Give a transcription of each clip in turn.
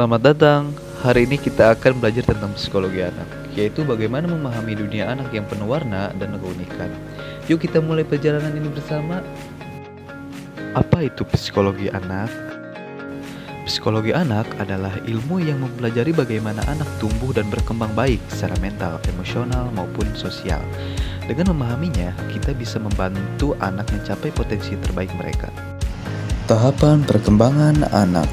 Selamat datang. Hari ini kita akan belajar tentang psikologi anak, yaitu bagaimana memahami dunia anak yang penuh warna dan keunikan. Yuk kita mulai perjalanan ini bersama. Apa itu psikologi anak? Psikologi anak adalah ilmu yang mempelajari bagaimana anak tumbuh dan berkembang baik secara mental, emosional, maupun sosial. Dengan memahaminya, kita bisa membantu anak mencapai potensi terbaik mereka. Tahapan perkembangan anak.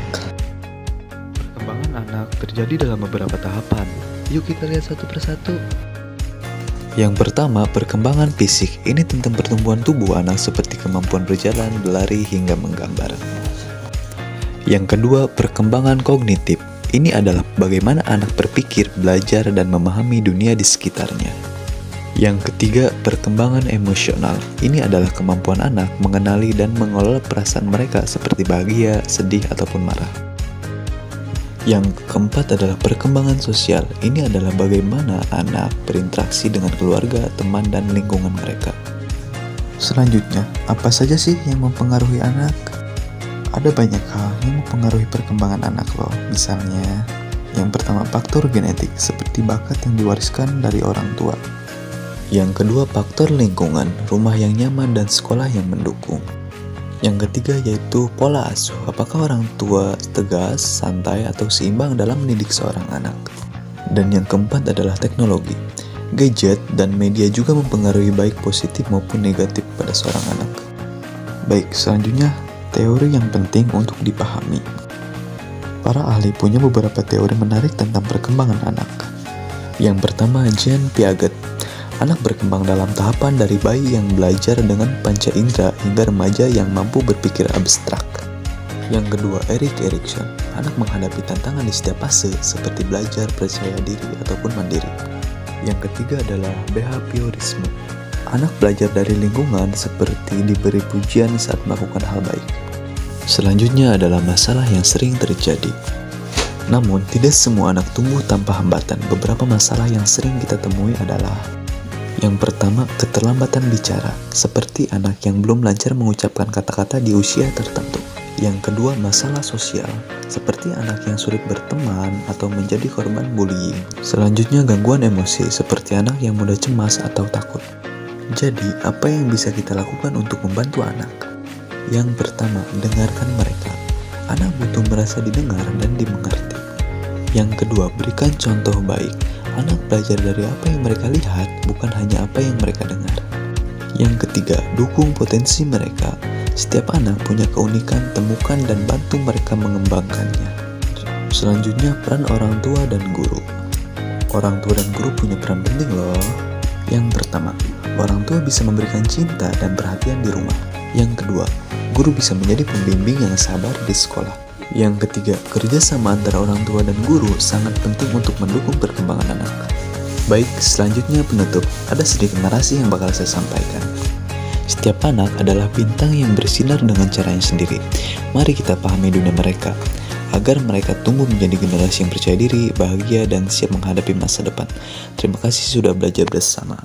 Perkembangan anak terjadi dalam beberapa tahapan. Yuk kita lihat satu persatu. Yang pertama, perkembangan fisik. Ini tentang pertumbuhan tubuh anak seperti kemampuan berjalan, berlari, hingga menggambar. Yang kedua, perkembangan kognitif. Ini adalah bagaimana anak berpikir, belajar, dan memahami dunia di sekitarnya. Yang ketiga, perkembangan emosional. Ini adalah kemampuan anak mengenali dan mengelola perasaan mereka seperti bahagia, sedih, ataupun marah. Yang keempat adalah perkembangan sosial. Ini adalah bagaimana anak berinteraksi dengan keluarga, teman, dan lingkungan mereka. Selanjutnya, apa saja sih yang mempengaruhi anak? Ada banyak hal yang mempengaruhi perkembangan anak loh. Misalnya, yang pertama faktor genetik seperti bakat yang diwariskan dari orang tua. Yang kedua, faktor lingkungan, rumah yang nyaman dan sekolah yang mendukung. Yang ketiga yaitu pola asuh, apakah orang tua tegas, santai, atau seimbang dalam mendidik seorang anak. Dan yang keempat adalah teknologi. Gadget dan media juga mempengaruhi baik positif maupun negatif pada seorang anak. Baik, selanjutnya teori yang penting untuk dipahami. Para ahli punya beberapa teori menarik tentang perkembangan anak. Yang pertama, Jean Piaget. Anak berkembang dalam tahapan dari bayi yang belajar dengan panca indera hingga remaja yang mampu berpikir abstrak. Yang kedua, Erik Erikson. Anak menghadapi tantangan di setiap fase seperti belajar, percaya diri, ataupun mandiri. Yang ketiga adalah behaviorisme. Anak belajar dari lingkungan seperti diberi pujian saat melakukan hal baik. Selanjutnya adalah masalah yang sering terjadi. Namun, tidak semua anak tumbuh tanpa hambatan. Beberapa masalah yang sering kita temui adalah: yang pertama, keterlambatan bicara, seperti anak yang belum lancar mengucapkan kata-kata di usia tertentu. Yang kedua, masalah sosial, seperti anak yang sulit berteman atau menjadi korban bullying. Selanjutnya, gangguan emosi, seperti anak yang mudah cemas atau takut. Jadi, apa yang bisa kita lakukan untuk membantu anak? Yang pertama, dengarkan mereka. Anak butuh merasa didengar dan dimengerti. Yang kedua, berikan contoh baik. Anak belajar dari apa yang mereka lihat, bukan hanya apa yang mereka dengar. Yang ketiga, dukung potensi mereka. Setiap anak punya keunikan, temukan dan bantu mereka mengembangkannya. Selanjutnya, peran orang tua dan guru. Orang tua dan guru punya peran penting loh. Yang pertama, orang tua bisa memberikan cinta dan perhatian di rumah. Yang kedua, guru bisa menjadi pembimbing yang sabar di sekolah. Yang ketiga, kerjasama antara orang tua dan guru sangat penting untuk mendukung perkembangan anak. Baik, selanjutnya penutup. Ada sedikit narasi yang bakal saya sampaikan. Setiap anak adalah bintang yang bersinar dengan caranya sendiri. Mari kita pahami dunia mereka, agar mereka tumbuh menjadi generasi yang percaya diri, bahagia, dan siap menghadapi masa depan. Terima kasih sudah belajar bersama.